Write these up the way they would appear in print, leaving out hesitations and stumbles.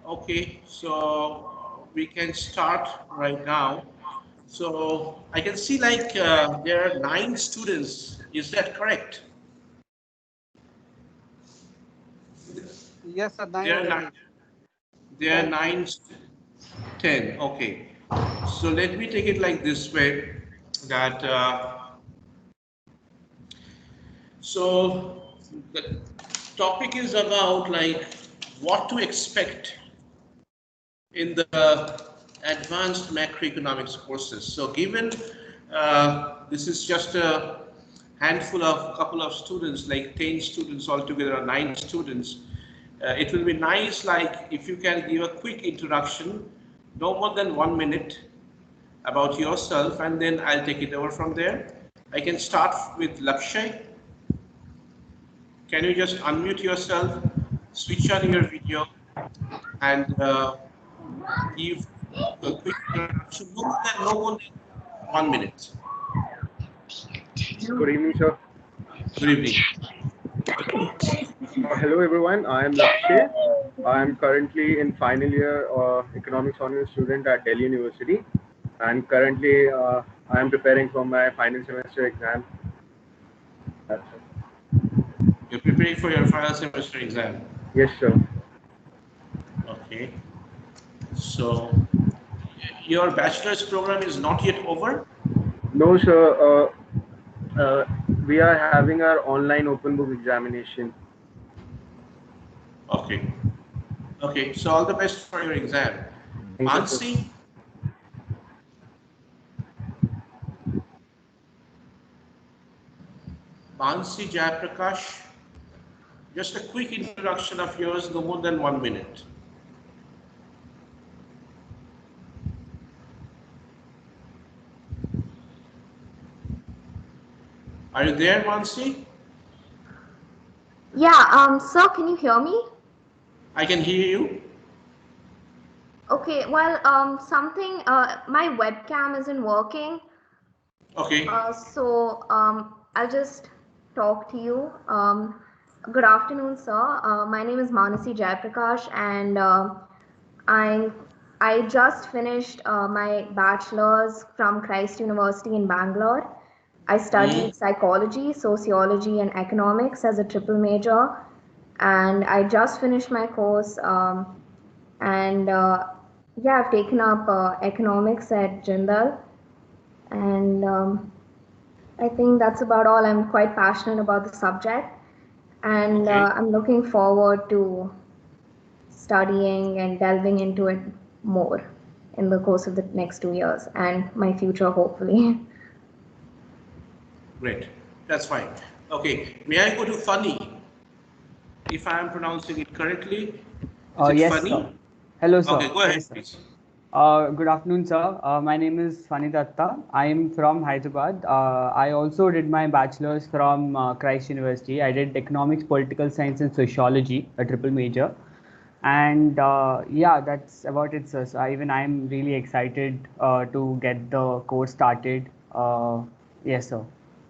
Okay, so we can start right now. So I can see like there are 9 students. Is that correct? Yes, sir, nine There are already. nine. There are 10. nine, 10. Okay. So let me take it like this way that so the topic is about like what to expect in the advanced macroeconomics courses. So given this is just a handful of couple of students, like 10 students altogether, or 9 students, it will be nice like if you can give a quick introduction, no more than 1 minute, about yourself, and then I'll take it over from there. I can start with Lakshay. Can you just unmute yourself, switch on your video, and give a quick introduction, no more than 1 minute. Good evening, sir. Good evening. Hello, everyone. I am Lakshay. I am currently in final year economics honors student at Delhi University, and currently I am preparing for my final semester exam. That's it. You're preparing for your final semester exam. Yes, sir. Okay. So your bachelor's program is not yet over? No, sir. We are having our online open book examination. Okay. Okay. So all the best for your exam. Thank you, sir. Mansi? Mansi Jayaprakash? Just a quick introduction of yours, no more than 1 minute. Are you there, Mansi? Yeah, sir, can you hear me? I can hear you. Okay, well, my webcam isn't working. Okay. I'll just talk to you. Good afternoon, sir. My name is Manasi Jayaprakash, and I I just finished my bachelor's from Christ University in Bangalore. I Hmm. studied psychology, sociology, and economics as a triple major, and I just finished my course. And Yeah, I've taken up economics at Jindal, and I think that's about all. I'm quite passionate about the subject, and Okay. I'm looking forward to studying and delving into it more in the course of the next 2 years and my future, hopefully. Great. That's fine. Okay. May I go to Funny? If I am pronouncing it correctly, is it Yes, sir. Funny? Hello, sir. Okay, go ahead, Yes, sir. please. Good afternoon, sir. My name is Fani Datta. I am from Hyderabad. I also did my bachelor's from Christ University. I did economics, political science, and sociology, a triple major. And yeah, that's about it, sir. So even I'm really excited to get the course started. Yes, sir.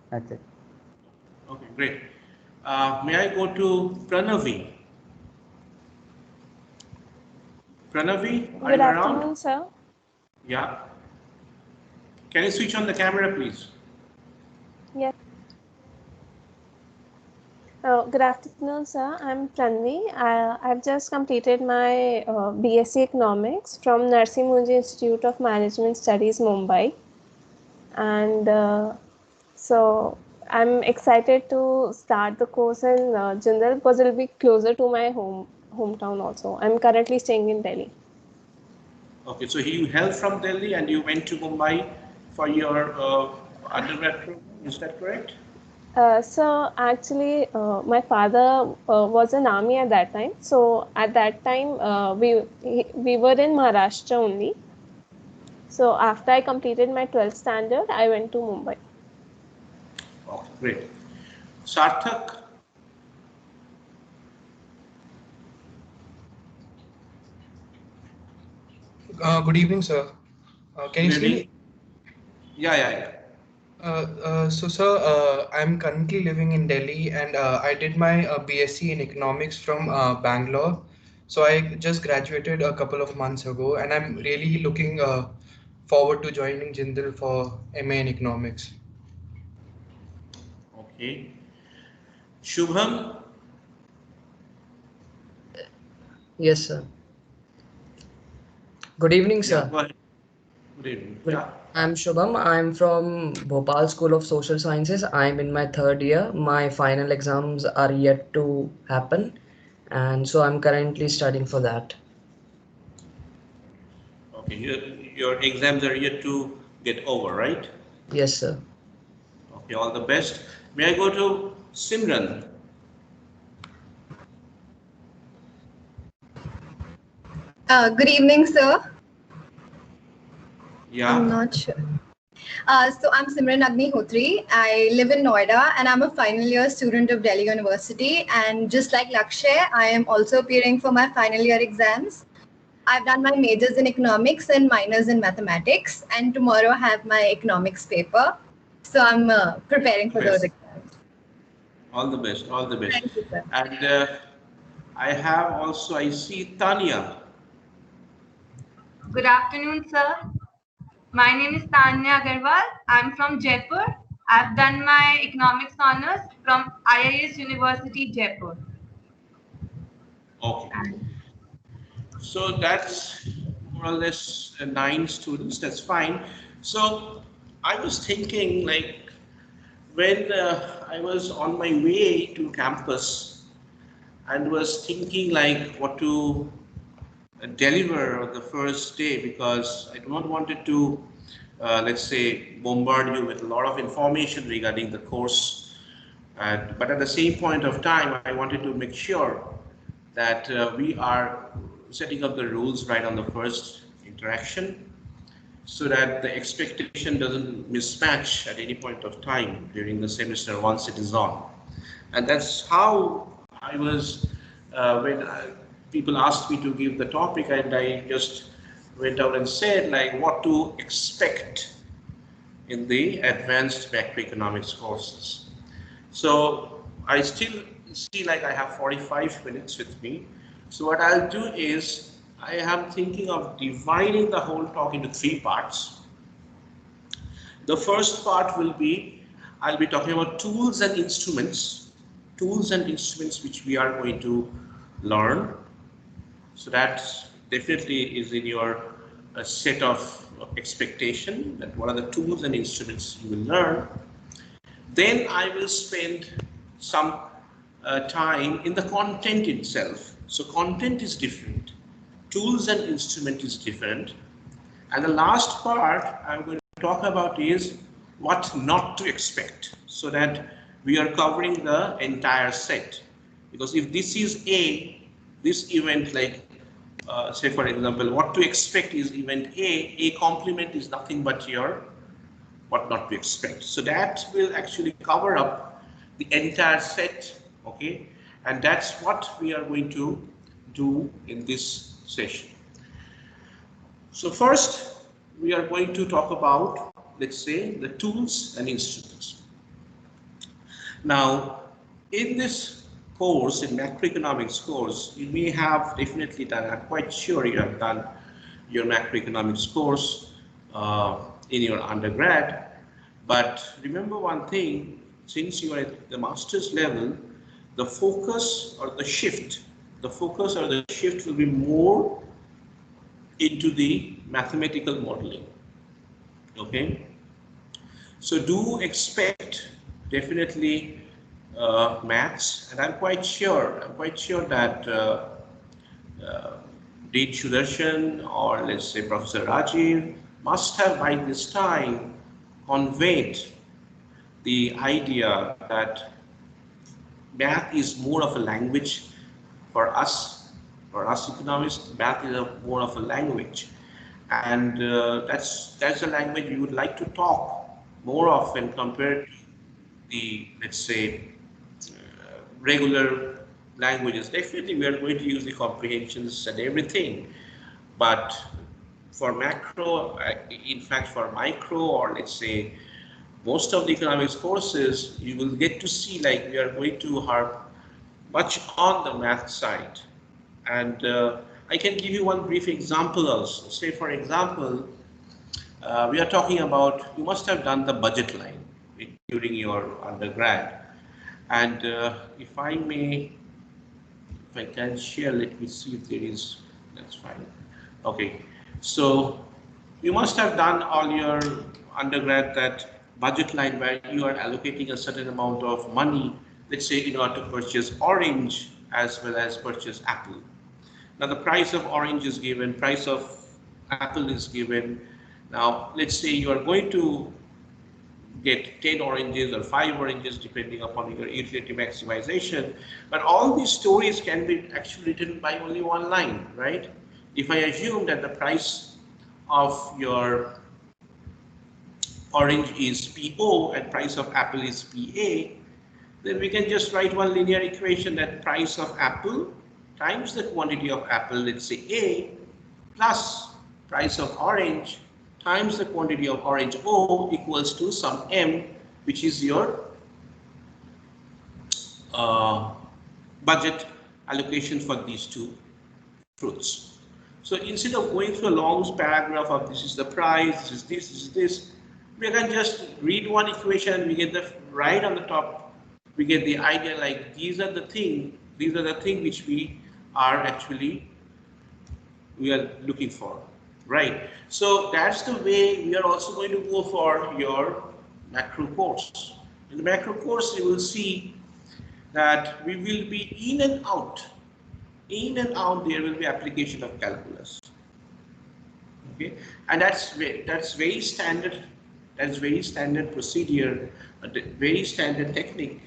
That's it. Okay, great. May I go to Pranavi? Pranavi, are Good you around? afternoon, sir. Yeah. Can you switch on the camera, please? Yes. Good afternoon, sir. I'm Pranvi. I've just completed my BSc Economics from Narsi Munji Institute of Management Studies, Mumbai. And so I'm excited to start the course in Jindal because it will be closer to my hometown also. I'm currently staying in Delhi. Okay, so you hailed from Delhi and you went to Mumbai for your undergrad program, is that correct? So actually, my father was in army at that time. So at that time, we were in Maharashtra only. So after I completed my 12th standard, I went to Mumbai. Okay, great. Sarthak, Good evening, sir. Can you good see me? evening. Yeah. Sir, I'm currently living in Delhi and I did my BSc in economics from Bangalore. So I just graduated a couple of months ago, and I'm really looking forward to joining Jindal for MA in Economics. Okay. Shubham? Yes, sir. Good evening, Yeah, sir. go ahead. Good evening. Yeah. I'm Shubham. I'm from Bhopal School of Social Sciences. I'm in my third year. My final exams are yet to happen, and so I'm currently studying for that. Okay. Your exams are yet to get over, right? Yes, sir. Okay, all the best. May I go to Simran? Good evening, sir. I'm Yeah. not sure. So I'm Simran Agnihotri. I live in Noida and I'm a final year student of Delhi University. And just like Lakshay, I am also appearing for my final year exams. I've done my majors in economics and minors in mathematics. And tomorrow I have my economics paper. So I'm preparing for those Best. exams. All the best. All the best. Thank you, sir. And I have also, I see Tanya. Good afternoon, sir. My name is Tanya Agarwal. I'm from Jaipur. I've done my economics honors from IIS University, Jaipur. Okay. So that's more or less 9 students. That's fine. So I was thinking, like, when I was on my way to campus and was thinking, like, what to deliver on the first day, because I do not wanted to, let's say, bombard you with a lot of information regarding the course. But at the same point of time, I wanted to make sure that we are setting up the rules right on the first interaction, so that the expectation doesn't mismatch at any point of time during the semester once it is on. And that's how I was, when people asked me to give the topic, and I just went out and said, like, what to expect in the advanced macroeconomics courses. So I still see like I have 45 minutes with me. So what I'll do is I am thinking of dividing the whole talk into 3 parts. The first part will be, I'll be talking about tools and instruments which we are going to learn. So that definitely is in your set of expectation, that what are the tools and instruments you will learn. Then I will spend some time in the content itself. So content is different, tools and instrument is different. And the last part I'm going to talk about is what not to expect, so that we are covering the entire set. Because if this is this event, like say for example, what to expect is event A complement is nothing but your what not to expect. So that will actually cover up the entire set, okay? And that's what we are going to do in this session. So first, we are going to talk about, let's say, the tools and instruments. Now, in this course, in macroeconomics course, you may have definitely done, I'm quite sure you have done your macroeconomics course in your undergrad. But remember one thing, since you are at the master's level, the focus or the shift will be more into the mathematical modeling. Okay, so do expect definitely maths, and I'm quite sure that Dean Sudarshan, or let's say Professor Rajiv, must have by this time conveyed the idea that math is more of a language for us economists. Math is more of a language, and that's a language we would like to talk more often compared to the, let's say, regular languages. Definitely we are going to use the comprehensions and everything, but for macro, in fact for micro, or let's say most of the economics courses, you will get to see like we are going to harp much on the math side. And I can give you one brief example also. Say, for example, we are talking about, you must have done the budget line during your undergrad. And if I may, if I can share, let me see if there is, that's fine. Okay, so you must have done all your undergrad that budget line where you are allocating a certain amount of money, let's say in order to purchase orange as well as purchase apple. Now the price of orange is given, price of apple is given. Now let's say you are going to get 10 oranges or 5 oranges depending upon your utility maximization. But all these stories can be actually written by only one line, right? If I assume that the price of your orange is PO and price of apple is PA, then we can just write one linear equation that price of apple times the quantity of apple, let's say A, plus price of orange times the quantity of orange O equals to some M, which is your budget allocation for these two fruits. So instead of going through a long paragraph of this is the price, this is this, this is this, we can just read one equation, we get the right on the top, we get the idea like these are the thing which we are actually looking for, right? So that's the way we are also going to go for your macro course. In the macro course, you will see that we will be in and out there will be application of calculus. Okay, and that's very standard. That's very standard procedure, a very standard technique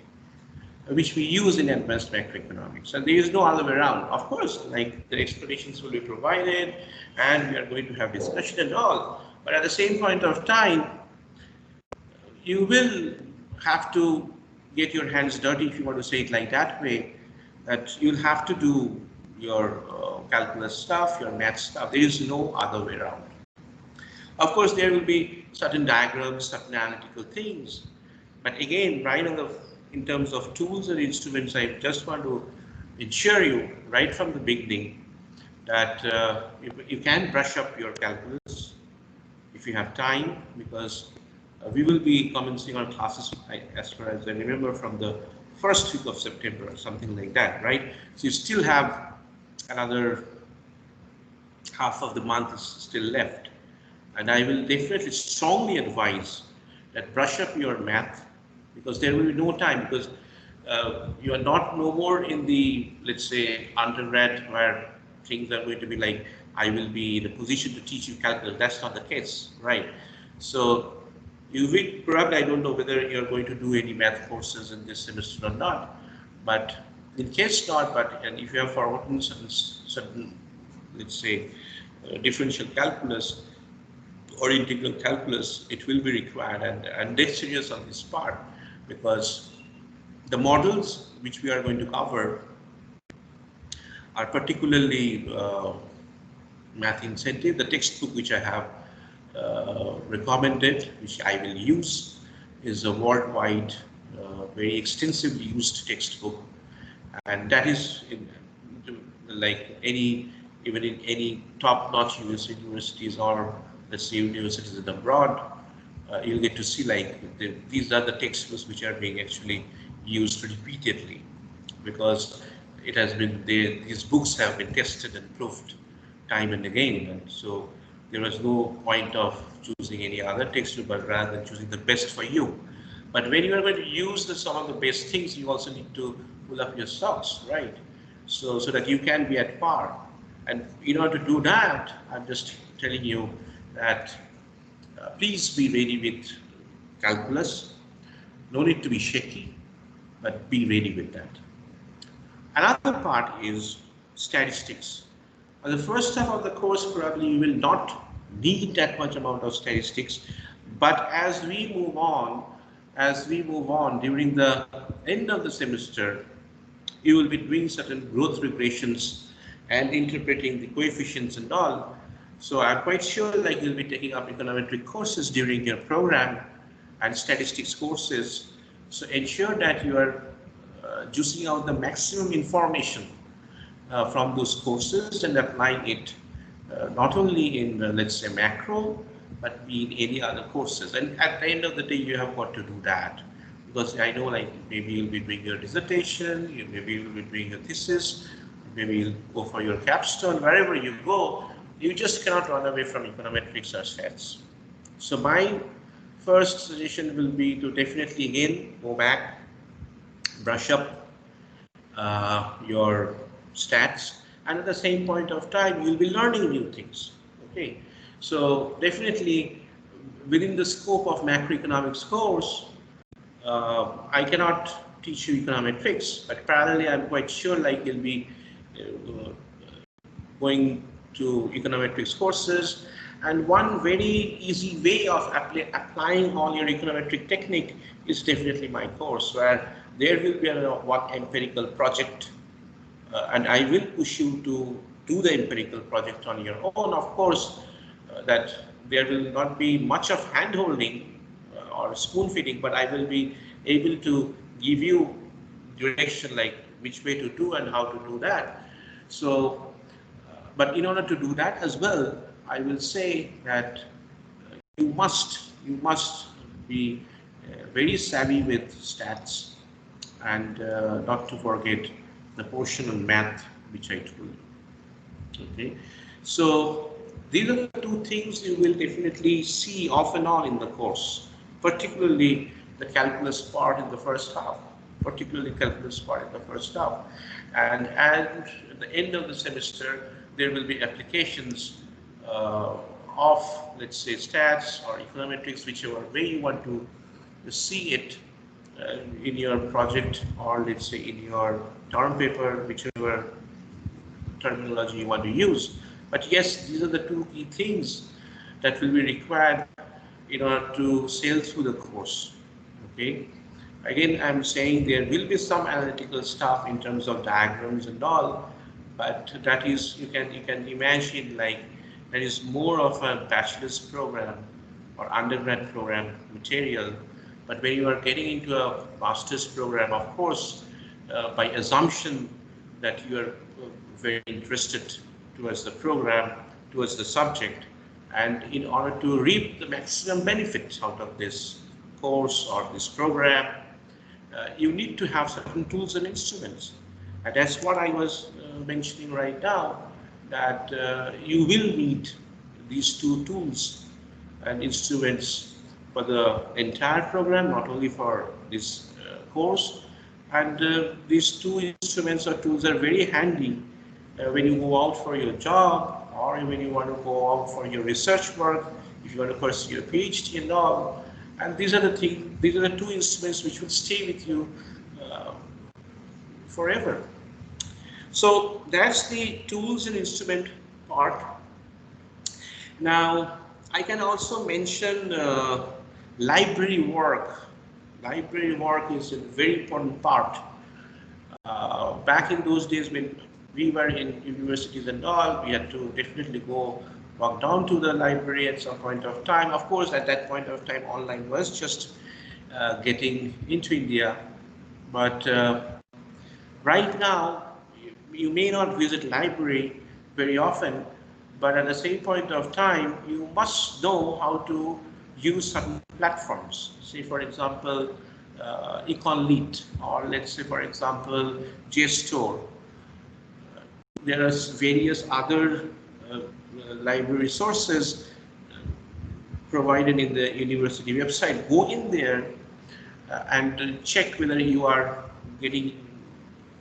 which we use in advanced macroeconomics, and there is no other way around. Of course, like the explanations will be provided, and we are going to have discussion and all. But at the same point of time, you will have to get your hands dirty, if you want to say it like that way. That you'll have to do your calculus stuff, your math stuff. There is no other way around. Of course, there will be certain diagrams, certain analytical things. But again, right in terms of tools and instruments, I just want to ensure you right from the beginning that you can brush up your calculus if you have time, because we will be commencing our classes, as far as I remember, from the first week of September or something like that, right? So you still have another half of the month is still left. And I will definitely strongly advise that brush up your math, because there will be no time, because you are no more in the, let's say, undergrad where things are going to be like, I will be in a position to teach you calculus. That's not the case, right? So you will probably, I don't know whether you're going to do any math courses in this semester or not, but in case not, and if you have forgotten certain let's say, differential calculus or integral calculus, it will be required, and dead serious on this part, because the models which we are going to cover are particularly math incentive. The textbook which I have recommended, which I will use, is a worldwide, very extensively used textbook, and that is like even in any top-notch universities or let's say universities in abroad, you'll get to see like these are the textbooks which are being actually used repeatedly, because it has been these books have been tested and proved time and again, and so there was no point of choosing any other textbook, but rather than choosing the best for you. But when you are going to use some of the best things, you also need to pull up your socks, right? So that you can be at par. And in order to do that, I'm just telling you that please be ready with calculus. No need to be shaky, but be ready with that. Another part is statistics. On the first half of the course, probably you will not need that much amount of statistics, but as we move on during the end of the semester, you will be doing certain growth regressions and interpreting the coefficients and all. So I'm quite sure like you'll be taking up econometric courses during your program and statistics courses. So ensure that you are juicing out the maximum information from those courses and applying it not only in, let's say, macro, but be in any other courses. And at the end of the day, you have got to do that. Because I know, like, maybe you'll be doing your dissertation, maybe you'll be doing your thesis, maybe you'll go for your capstone, wherever you go, you just cannot run away from econometrics or stats. So my first suggestion will be to definitely again go back, brush up your stats, and at the same point of time you'll be learning new things. Okay, so definitely within the scope of macroeconomics course, I cannot teach you econometrics, but parallelly I'm quite sure like you'll be going to econometrics courses. And one very easy way of applying all your econometric technique is definitely my course, where there will be one empirical project, and I will push you to do the empirical project on your own. Of course, that there will not be much of hand-holding or spoon-feeding, but I will be able to give you direction, like which way to do and how to do that. So, but in order to do that as well, I will say that you must be very savvy with stats, and not to forget the portion on math which I told you. Okay, so these are the two things you will definitely see off and on in the course, particularly the calculus part in the first half. And at the end of the semester, there will be applications of, let's say, stats or econometrics, whichever way you want to see it in your project, or let's say in your term paper, whichever terminology you want to use. But yes, these are the two key things that will be required in order to sail through the course. Okay. Again, I'm saying there will be some analytical stuff in terms of diagrams and all, but that is, you can imagine, like, that is more of a bachelor's program or undergrad program material. But when you are getting into a master's program, of course, by assumption that you are very interested towards the program, towards the subject, and in order to reap the maximum benefits out of this course or this program, you need to have certain tools and instruments. And that's what I was mentioning right now, that you will need these two tools and instruments for the entire program, not only for this course. And these two instruments or tools are very handy when you go out for your job, or when you want to go out for your research work, if you want to pursue your PhD and all. And these are the two instruments which will stay with you forever. So that's the tools and instrument part. Now, I can also mention library work. Library work is a very important part. Back in those days when we were in universities and all, we had to definitely go walk down to the library at some point of time. Of course, at that point of time, online was just getting into India. But right now, you may not visit library very often, but at the same point of time, you must know how to use certain platforms. Say, for example, EconLeet, or let's say, for example, JSTOR. There are various other library resources provided in the university website. Go in there and check whether you are getting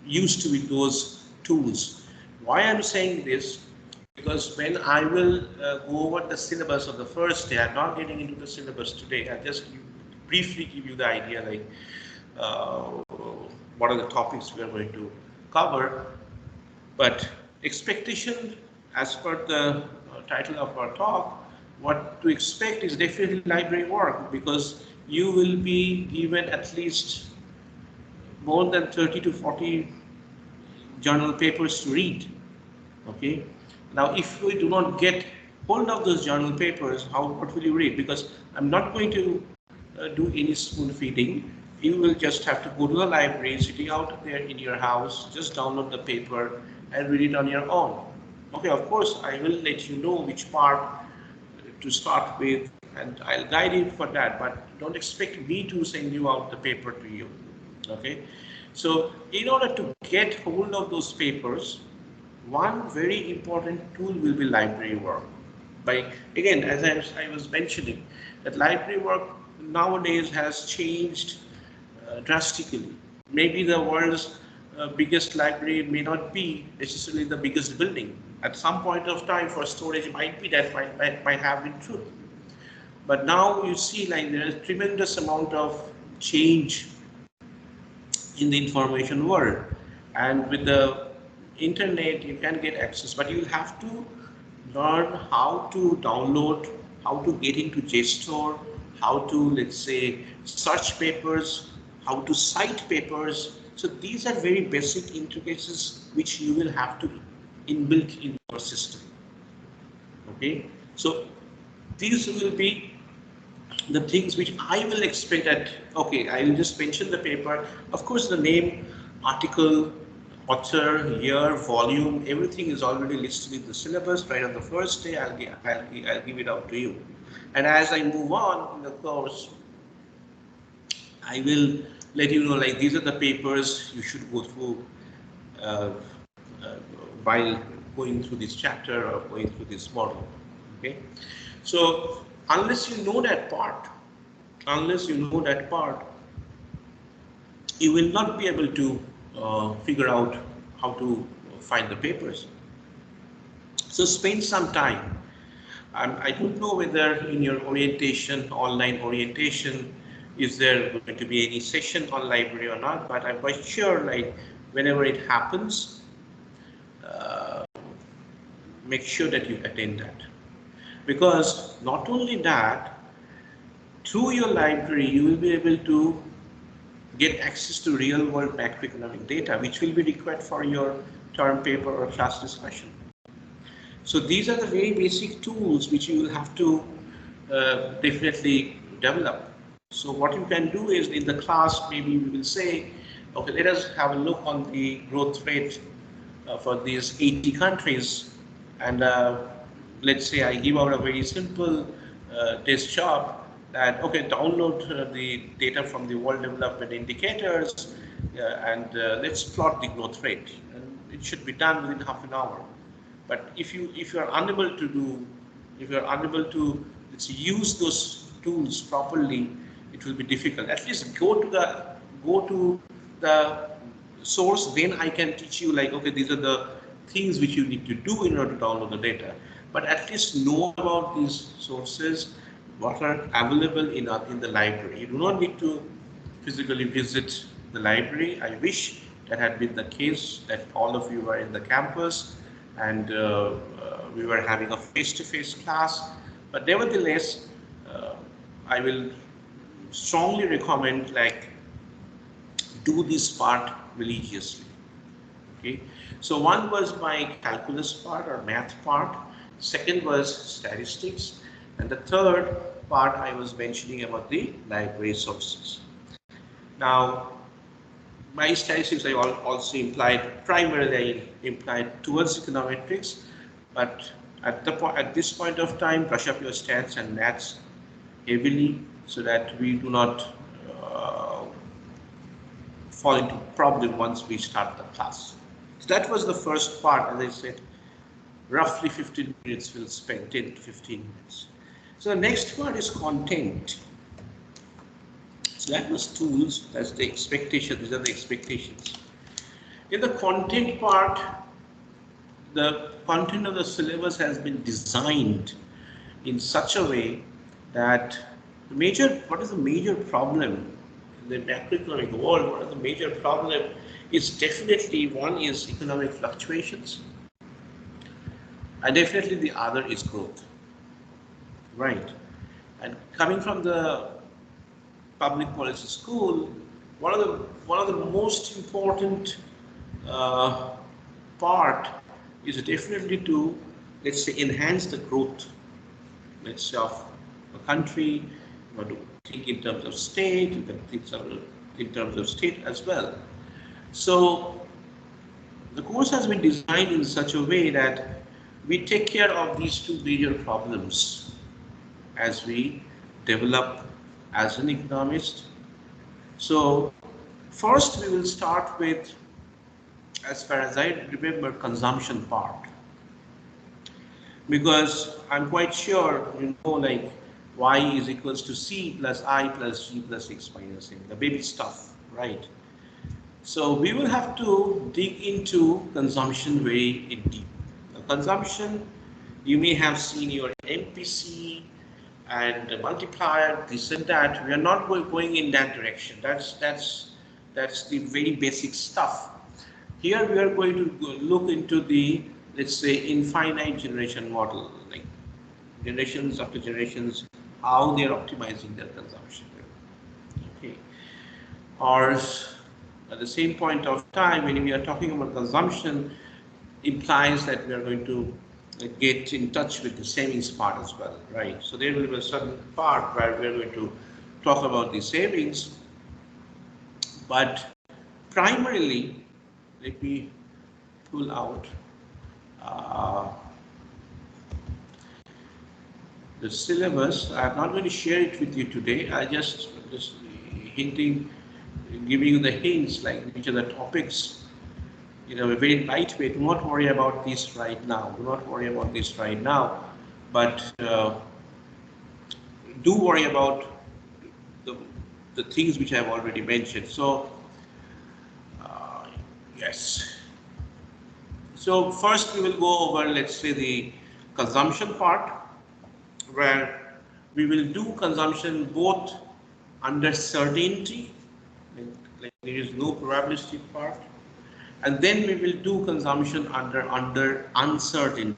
used to with those tools. Why I'm saying this? Because when I will go over the syllabus of the first day, I'm not getting into the syllabus today. I'll just briefly give you the idea, like what are the topics we are going to cover. But expectation, as per the title of our talk, what to expect is definitely library work, because you will be given at least more than 30 to 40 journal papers to read. Okay. Now, if we do not get hold of those journal papers, what will you read? Because I'm not going to do any spoon feeding. You will just have to go to the library, sitting out there in your house, just download the paper and read it on your own. Okay, of course, I will let you know which part to start with, and I'll guide you for that, but don't expect me to send you out the paper to you. Okay, so in order to get hold of those papers, one very important tool will be library work. By again, as I was mentioning, that library work nowadays has changed drastically. Maybe the world's biggest library may not be necessarily the biggest building. At some point of time, for storage, might be that might have been true. But now you see, like, there is tremendous amount of change in the information world, and with the internet you can get access, but you will have to learn how to download, how to get into JSTOR, how to, let's say, search papers, how to cite papers. So these are very basic interfaces which you will have to inbuilt in your system. Okay, so these will be the things which I will expect at, okay, I will just mention the paper. Of course, the name, article, author, year, volume, everything is already listed in the syllabus. Right on the first day, I'll give it out to you. And as I move on in the course, I will let you know, like, these are the papers you should go through uh, uh, while going through this chapter or going through this model. Okay, so unless you know that part, you will not be able to figure out how to find the papers. So spend some time. I don't know whether in your orientation, online orientation, is there going to be any session on library or not, but I'm quite sure, like, whenever it happens, make sure that you attend that. Because not only that, through your library, you will be able to get access to real-world macroeconomic data, which will be required for your term paper or class discussion. So these are the very basic tools which you will have to definitely develop. So what you can do is, in the class, maybe we will say, okay, let us have a look on the growth rate for these 80 countries, and let's say I give out a very simple test job that, okay, download the data from the World Development Indicators and let's plot the growth rate. And it should be done within half an hour. But if you are unable to let's use those tools properly, it will be difficult. At least go to the source, then I can teach you, like, okay, these are the things which you need to do in order to download the data. But at least know about these sources, what are available in the library. You do not need to physically visit the library. I wish that had been the case, that all of you were in the campus and we were having a face-to-face class. But nevertheless, I will strongly recommend, like, do this part religiously. Okay, so one was my calculus part or math part, second was statistics, and the third part I was mentioning about the library sources. Now, my statistics I also primarily implied towards econometrics, but at this point of time, brush up your stats and maths heavily so that we do not fall into problem once we start the class. So that was the first part. As I said, roughly 15 minutes we'll spend, 10 to 15 minutes. So the next part is content. So that was tools, that's the expectation, these are the expectations. In the content part, the content of the syllabus has been designed in such a way that what is the major problem in the macroeconomic world? What are the major problem is definitely, one is economic fluctuations, and definitely the other is growth, right? And coming from the public policy school, one of the most important part is definitely to, let's say, enhance the growth, let's say, of a country. You want to think in terms of state, you can think in terms of state as well. So The course has been designed in such a way that we take care of these two major problems as we develop as an economist. So first we will start with, as far as I remember, consumption part. Because I'm quite sure you know, like y is equals to c plus I plus g plus x minus m, the baby stuff, right? So we will have to dig into consumption very in deep. Now, consumption, you may have seen your MPC and the multiplier, this and that. We are not going in that direction. That's the very basic stuff. Here we are going to look into the, let's say, infinite generation model, like generations after generations, how they are optimizing their consumption. Okay. Or at the same point of time, when we are talking about consumption, implies that we are going to get in touch with the savings part as well, right? So there will be a certain part where we are going to talk about the savings, but primarily, let me pull out the syllabus. I'm not going to share it with you today. I just hinting, giving you the hints, like which are the topics, you know, a very lightweight. Do not worry about this right now. Do not worry about this right now. But do worry about the things which I've already mentioned. So, yes. So first we will go over, let's say, the consumption part, where we will do consumption both under certainty, like there is no probabilistic part, and then we will do consumption under uncertainty.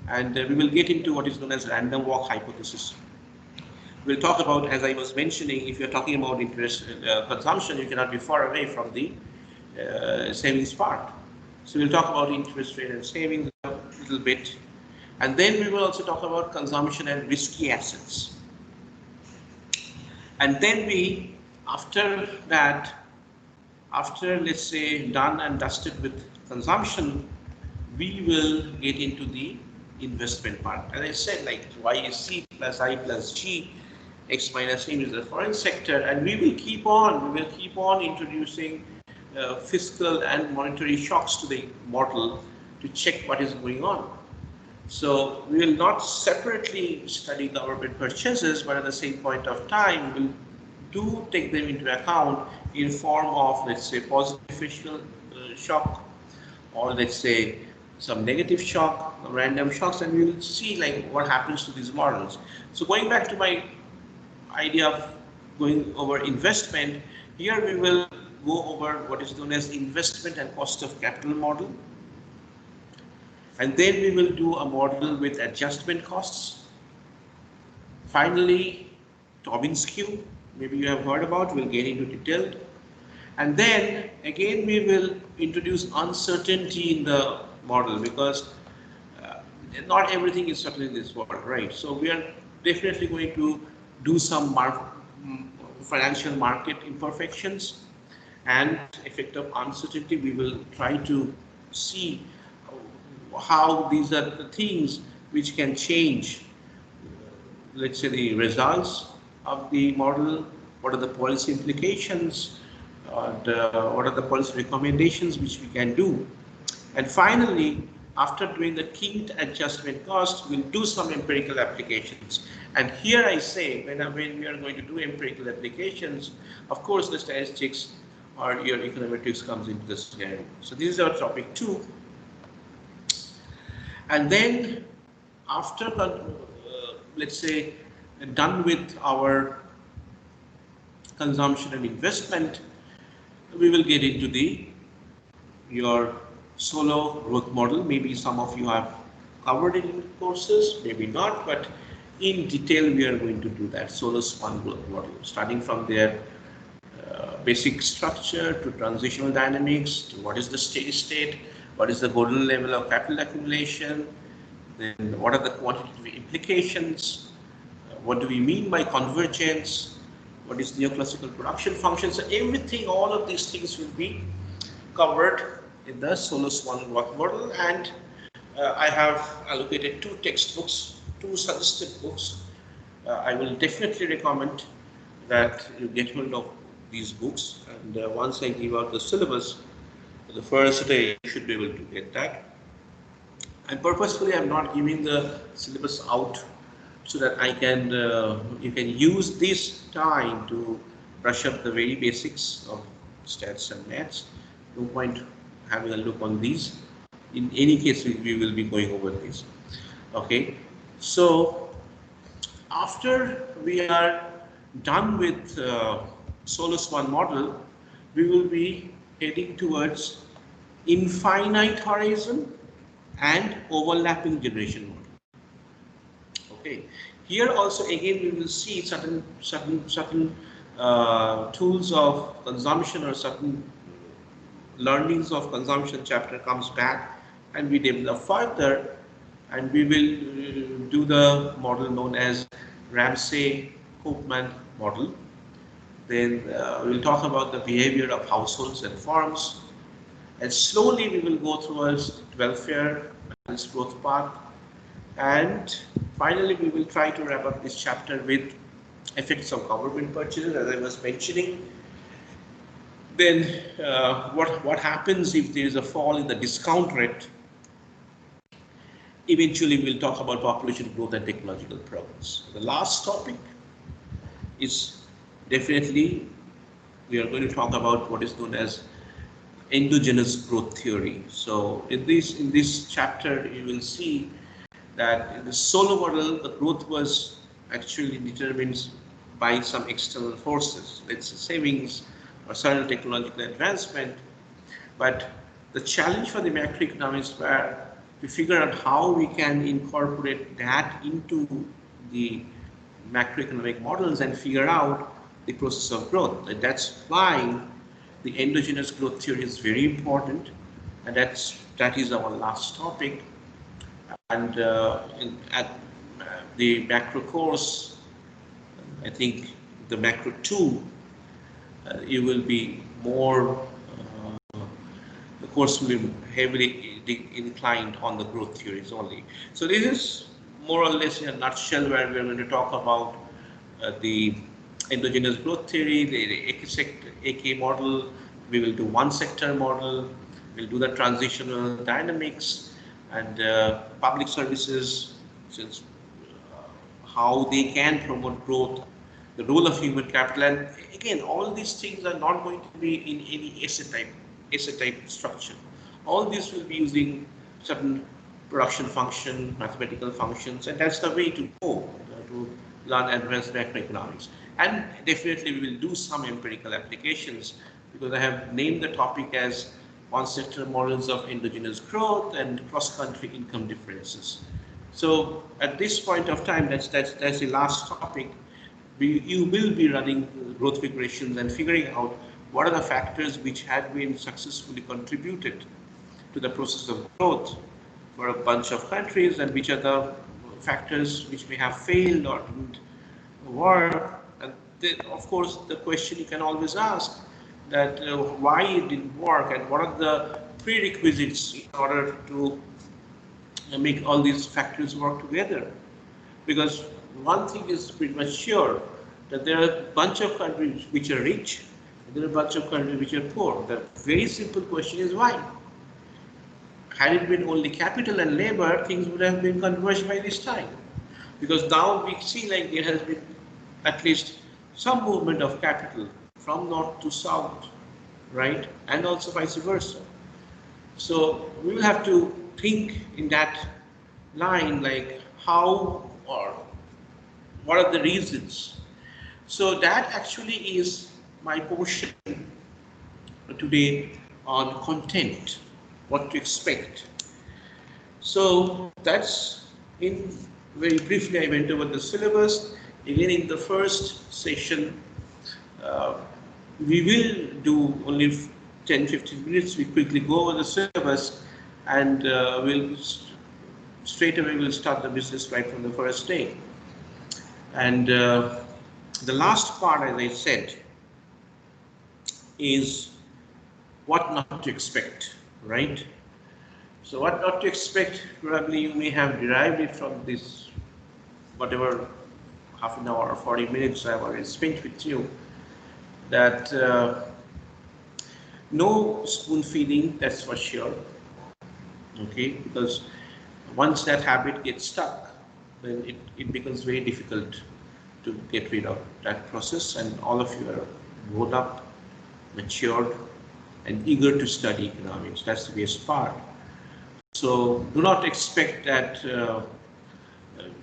And we will get into what is known as random walk hypothesis. We'll talk about, as I was mentioning, if you're talking about interest consumption, you cannot be far away from the savings part. So we'll talk about interest rate and savings a little bit. And then we will also talk about consumption and risky assets. And then we, after that, after, let's say, done and dusted with consumption, we will get into the investment part. As I said, like y is c plus I plus g, x minus m is the foreign sector, and we will keep on introducing fiscal and monetary shocks to the model to check what is going on. So we will not separately study government purchases, but at the same point of time, we'll do take them into account in form of, let's say, positive fiscal shock, or let's say some negative shock, random shocks, and we will see like what happens to these models. So going back to my idea of going over investment, here we will go over what is known as investment and cost of capital model. And then we will do a model with adjustment costs. Finally, Tobin's Q, maybe you have heard about, we'll get into detail. And then again, we will introduce uncertainty in the model, because not everything is certain in this world, right? So we are definitely going to do some financial market imperfections and effect of uncertainty. We will try to see how these are the things which can change, let's say, the results of the model, what are the policy implications, what are the policy recommendations which we can do. And finally, after doing the keyed adjustment cost, we'll do some empirical applications. And here I say, when we are going to do empirical applications, of course, the statistics or your econometrics comes into this scenario. So this is our topic 2. And then after, let's say, done with our consumption and investment, we will get into your solo growth model. Maybe some of you have covered it in courses, maybe not, but in detail we are going to do that solo span growth model, starting from their basic structure to transitional dynamics, to what is the steady state, what is the golden level of capital accumulation, then what are the quantitative implications, what do we mean by convergence, what is neoclassical production functions. So everything, all of these things will be covered in the Solus 1 work model, and I have allocated 2 textbooks, 2 suggested books. I will definitely recommend that you get hold of these books, and once I give out the syllabus, the first day you should be able to get that. And purposefully I'm not giving the syllabus out so that I can you can use this time to brush up the very basics of stats and maths. No point having a look on these. In any case, we will be going over this. Okay, so after we are done with Solus 1 model, we will be heading towards infinite horizon and overlapping generation model. Okay, here also again we will see certain tools of consumption or certain learnings of consumption chapter comes back, and we develop further, and we will do the model known as Ramsey-Koopman model. Then we'll talk about the behavior of households and farms, and slowly we will go towards welfare, balanced growth path, and finally we will try to wrap up this chapter with effects of government purchases, as I was mentioning. Then what happens if there is a fall in the discount rate? Eventually we'll talk about population growth and technological progress. The last topic is definitely we are going to talk about what is known as endogenous growth theory. So in this chapter you will see that in the solo model the growth was actually determined by some external forces, let's say savings or certain technological advancement. But the challenge for the macroeconomics were to figure out how we can incorporate that into the macroeconomic models and figure out the process of growth. And that's why the endogenous growth theory is very important, and that is our last topic. And at the macro course, I think the macro 2, you will be more, the course will be heavily inclined on the growth theories only. So this is more or less in a nutshell where we're going to talk about the endogenous growth theory, the AK model. We will do one sector model. We'll do the transitional dynamics and public services, since how they can promote growth, the role of human capital, and again, all these things are not going to be in any essay type structure. All these will be using certain production function, mathematical functions, and that's the way to go to learn advanced macroeconomics. And definitely we will do some empirical applications, because I have named the topic as one sector models of endogenous growth and cross-country income differences. So at this point of time, that's the last topic. You will be running growth regressions and figuring out what are the factors which have been successfully contributed to the process of growth for a bunch of countries, and which are the factors which may have failed or didn't work. And then, of course, the question you can always ask that why it didn't work, and what are the prerequisites in order to make all these factors work together. Because one thing is pretty much sure, that there are a bunch of countries which are rich, and there are a bunch of countries which are poor. The very simple question is why? Had it been only capital and labor, things would have been converged by this time. Because now we see like there has been at least some movement of capital from north to south, right? And also vice versa. So we will have to think in that line, like how or what are the reasons. So that actually is my portion today on content, what to expect. So that's in very briefly I went over the syllabus. Again, in the first session, we will do only 10-15 minutes. We quickly go over the syllabus, and straight away we'll start the business right from the first day. And The last part, as I said, is what not to expect, right? So what not to expect, probably you may have derived it from this, whatever half an hour or 40 minutes I've already spent with you, that no spoon feeding, that's for sure, okay? Because once that habit gets stuck, then it becomes very difficult to get rid of that process, and all of you are grown up, matured, and eager to study economics. That's the best part. So do not expect that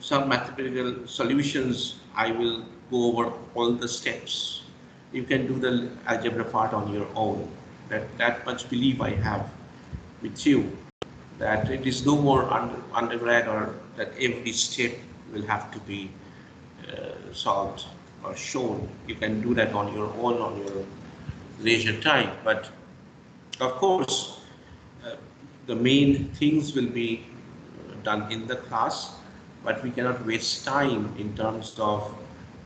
some mathematical solutions, I will go over all the steps. You can do the algebra part on your own. That much belief I have with you, that it is no more undergrad, or that every step will have to be solved or shown. You can do that on your own, on your leisure time. But of course, uh, the main things will be done in the class, but we cannot waste time in terms of,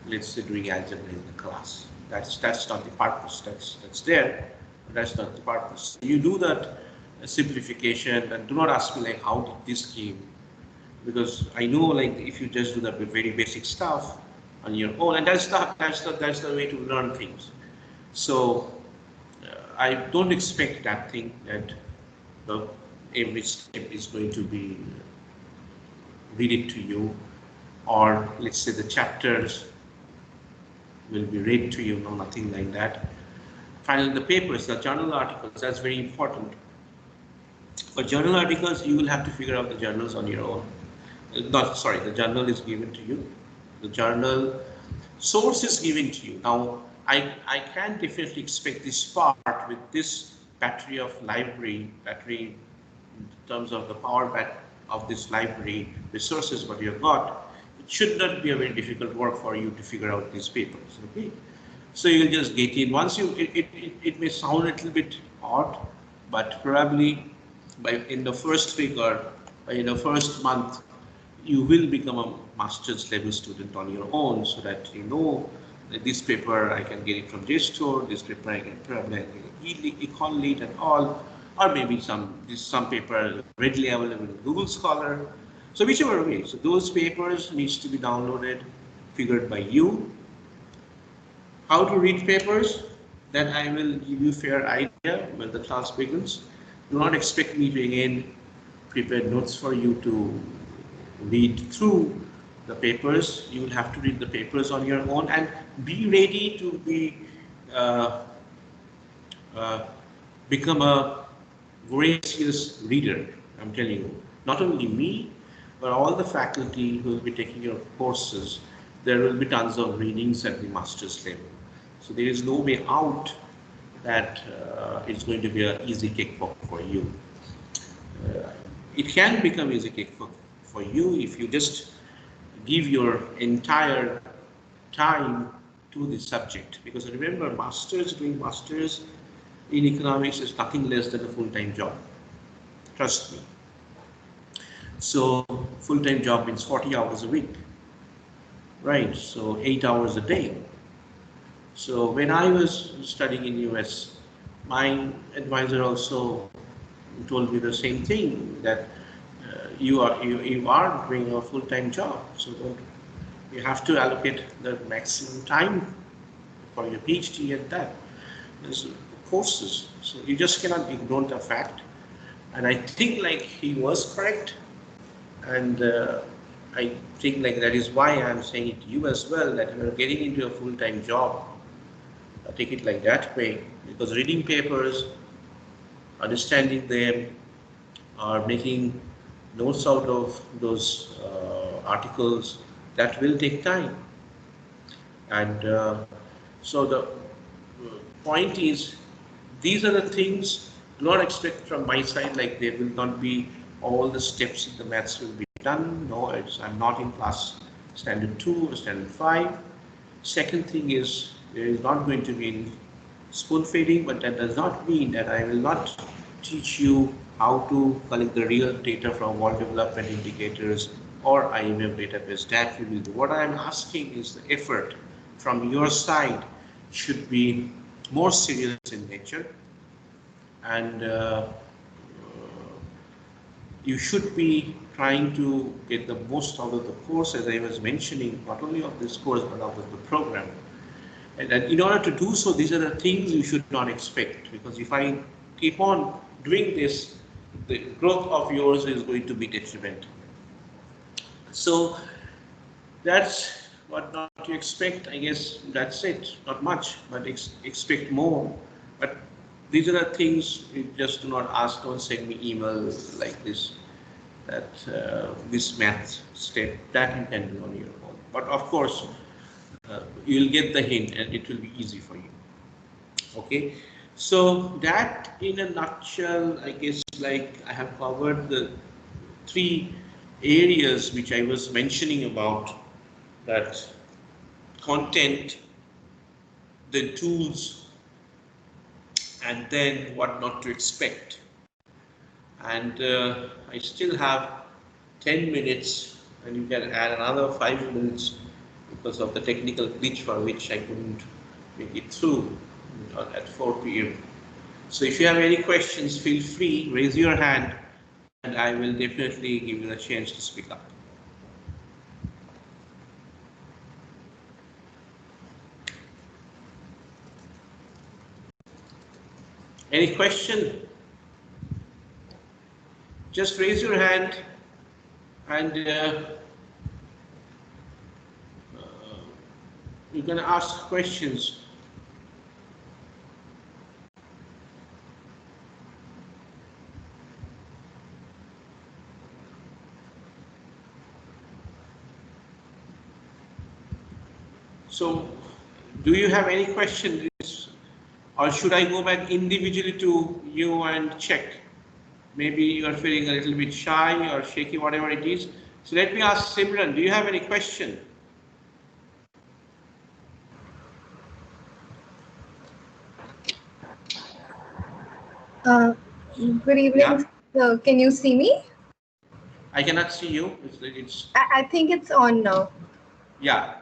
let's say, doing algebra in the class. That's not the purpose. That's there, but that's not the purpose. You do that simplification, and do not ask me like how did this came, because I know like if you just do the very basic stuff on your own, and that's the way to learn things. So I don't expect that thing that the every step is going to be read it to you, or let's say the chapters will be read to you. No, nothing like that. Finally, the papers, the journal articles, that's very important. For journal articles, you will have to figure out the journals on your own. Not sorry, the journal is given to you. The journal source is given to you. Now, I can definitely expect this part with this battery of battery in terms of the power of this library resources what you have got. It should not be a very difficult work for you to figure out these papers. Okay, so you'll just get in. Once you, it may sound a little bit odd, but probably in the first week or in the first month, you will become a master's level student on your own, so that you know that this paper I can get it from this store, this paper I can probably get Econ Lead and all, or maybe some paper readily available in Google Scholar. So whichever way, so those papers needs to be downloaded, figured by you. How to read papers, then I will give you fair idea when the class begins. Do not expect me to again prepare notes for you to read through the papers. You will have to read the papers on your own, and be ready to be become a voracious reader. I'm telling you, not only me, but all the faculty who will be taking your courses. There will be tons of readings at the master's level. So there is no way out that it's going to be an easy cake for you. It can become easy cake for you if you just give your entire time to the subject. Because remember, doing masters in economics is nothing less than a full-time job. Trust me. So full-time job means 40 hours a week, right? So 8 hours a day. So when I was studying in US, my advisor also told me the same thing, that you are doing a full-time job, so you have to allocate the maximum time for your PhD and that. There's courses, so you just cannot ignore the fact. And I think like he was correct, and I think like that is why I'm saying it to you as well, that you are getting into a full-time job. Take it like that way, because reading papers, understanding them, or making notes out of those articles, that will take time. And so the point is, these are the things. Do not expect from my side like there will not be all the steps in the maths will be done. No, I'm not in class standard 2 or standard 5. Second thing is, there is not going to be spoon feeding, but that does not mean that I will not teach you how to collect the real data from world development indicators or IMF database. That we will do. What I am asking is the effort from your side should be more serious in nature, and you should be trying to get the most out of the course, as I was mentioning, not only of this course but out of the program. And in order to do so, these are the things you should not expect, because if I keep on doing this, the growth of yours is going to be detrimental. So that's what not to expect. I guess that's it. Not much, but expect more. But these are the things you just do not ask. Don't send me emails like this. That this math step that you can do on your own. But of course, you'll get the hint, and it will be easy for you. Okay. So that, in a nutshell, I guess, like I have covered the 3 areas which I was mentioning about, that content, the tools, and then what not to expect. And I still have 10 minutes, and you can add another 5 minutes because of the technical glitch for which I couldn't make it through at 4 p.m. So if you have any questions, feel free, raise your hand, and I will definitely give you a chance to speak up. Any question? Just raise your hand, and you're going to ask questions. So, do you have any questions, or should I go back individually to you and check? Maybe you are feeling a little bit shy or shaky, whatever it is. So let me ask Simran, do you have any question? Good evening. Yeah? So can you see me? I cannot see you. I think it's on now. Yeah.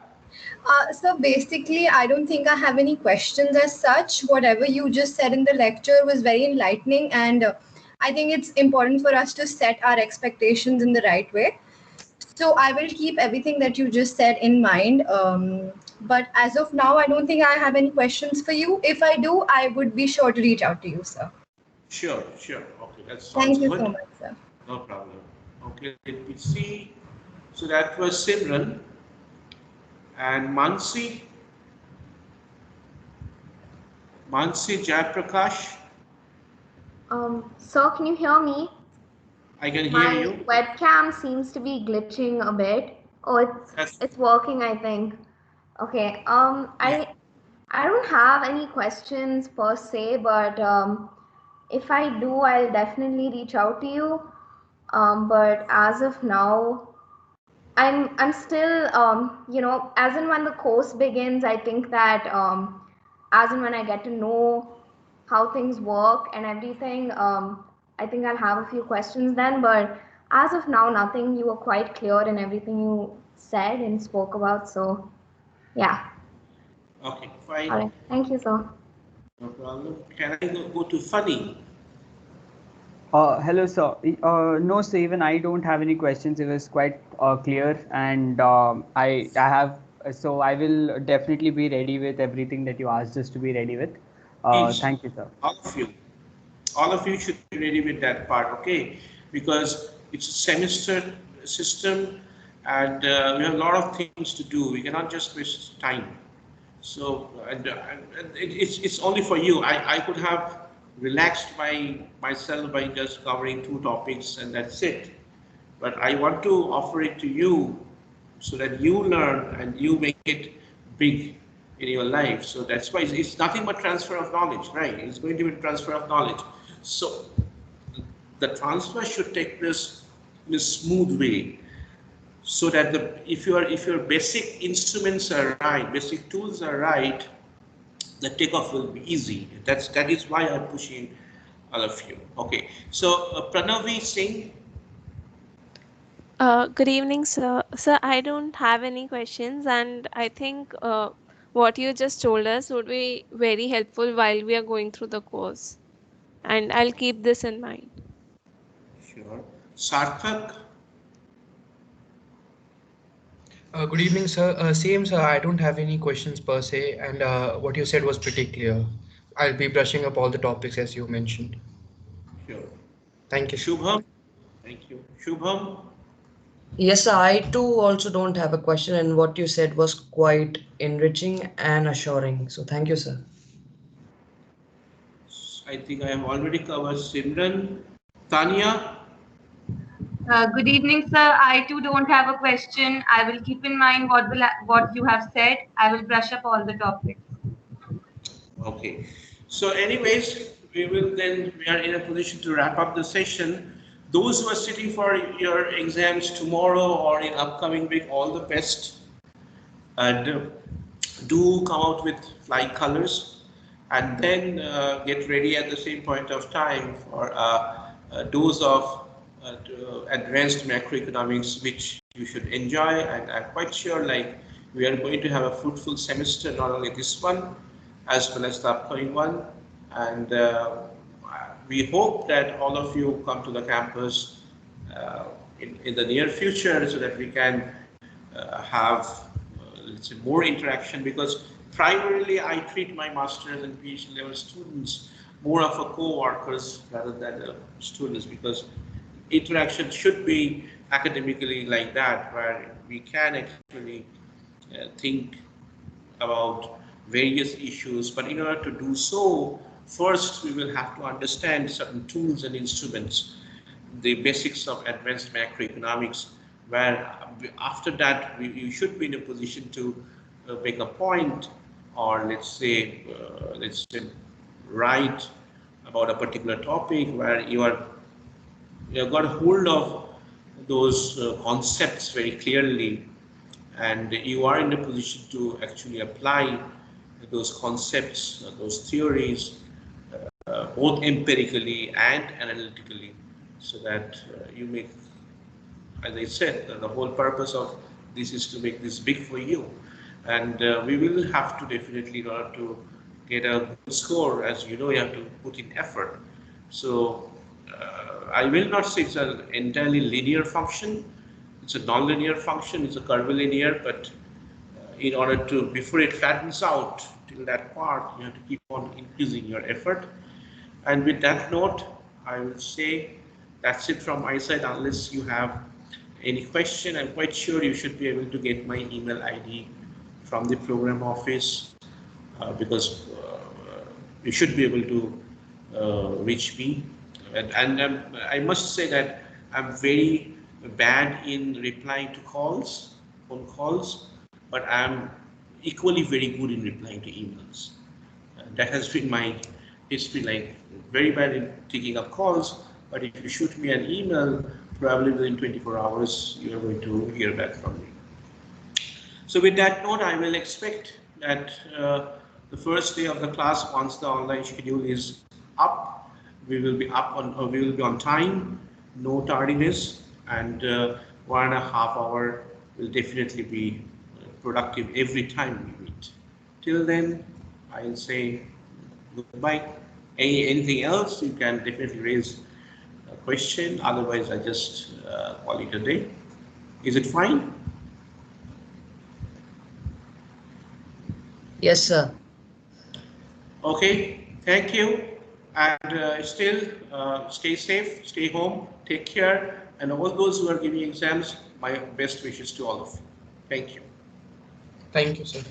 So basically, I don't think I have any questions as such. Whatever you just said in the lecture was very enlightening, and I think it's important for us to set our expectations in the right way. So I will keep everything that you just said in mind. But as of now, I don't think I have any questions for you. If I do, I would be sure to reach out to you, sir. Sure. Okay, that sounds Thank you good. so much, sir. No problem. Okay, let me see. So that was Simran. And Mansi Jayaprakash. Sir, can you hear me? I can hear My you. webcam seems to be glitching a bit. Oh, it's working, I think. Okay. I don't have any questions per se, but if I do, I'll definitely reach out to you. But as of now, I'm still as in when the course begins, I think that as in when I get to know how things work and everything, I think I'll have a few questions then. But as of now, nothing. You were quite clear in everything you said and spoke about. So yeah. Okay, fine. All right. Thank you, sir. No problem. Can I go to Funny? Hello, sir. No, sir, even I don't have any questions. It was quite clear, and I have. So I will definitely be ready with everything that you asked us to be ready with. Please, Thank you, sir. all of you should be ready with that part, okay? Because it's a semester system, and we have a lot of things to do. We cannot just waste time. So, and it's only for you. I could have relaxed myself by just covering 2 topics and that's it. But I want to offer it to you so that you learn and you make it big in your life. So that's why it's nothing but transfer of knowledge, right? It's going to be transfer of knowledge. So the transfer should take place in a smooth way, so that if your basic instruments are right, basic tools are right, the takeoff will be easy. That is why I'm pushing all of you. Okay, so Pranavi Singh. Good evening, sir. Sir, I don't have any questions, and I think what you just told us would be very helpful while we are going through the course. And I'll keep this in mind. Sure. Sarthak? Good evening, sir. Same, sir. I don't have any questions per se, and what you said was pretty clear. I'll be brushing up all the topics as you mentioned. Sure. Thank you. Shubham? Thank you. Shubham? Yes, sir, I too also don't have a question, and what you said was quite enriching and assuring. So thank you, sir. I think I have already covered Simran. Tanya? Good evening, sir. I too don't have a question. I will keep in mind what you have said. I will brush up all the topics. Okay. So anyways, we are in a position to wrap up the session. Those who are sitting for your exams tomorrow or in upcoming week, all the best. And do come out with flying colors, and then get ready at the same point of time for a dose of advanced macroeconomics, which you should enjoy. And I'm quite sure like we are going to have a fruitful semester, not only this one, as well as the upcoming one. And we hope that all of you come to the campus in the near future so that we can have let's say more interaction, because primarily I treat my master's and PhD level students more of a co-workers rather than students, because interaction should be academically like that, where we can actually think about various issues. But in order to do so, first we will have to understand certain tools and instruments, the basics of advanced macroeconomics, where after that you should be in a position to make a point, or let's say write about a particular topic where you have got a hold of those concepts very clearly, and you are in a position to actually apply those concepts, those theories, both empirically and analytically, so that you make, as I said, the whole purpose of this is to make this big for you. And we will have to definitely, in order to get a good score, as you know, you have to put in effort. So I will not say it's an entirely linear function. It's a non-linear function, it's a curvilinear, but in order to, before it flattens out till that part, you have to keep on increasing your effort. And with that note, I will say that's it from my side. Unless you have any question, I'm quite sure you should be able to get my email ID from the program office, because you should be able to reach me. And I must say that I'm very bad in replying to calls, phone calls, but I'm equally very good in replying to emails. That has been my history, like very bad in taking up calls, but if you shoot me an email, probably within 24 hours, you are going to hear back from me. So with that note, I will expect that the first day of the class, once the online schedule is up, we will be on time, no tardiness, and 1.5 hours will definitely be productive every time we meet. Till then, I'll say goodbye. Anything else, you can definitely raise a question. Otherwise, I just call it a day. Is it fine? Yes, sir. Okay, thank you. And still, stay safe, stay home, take care. And all those who are giving exams, my best wishes to all of you. Thank you. Thank you, sir.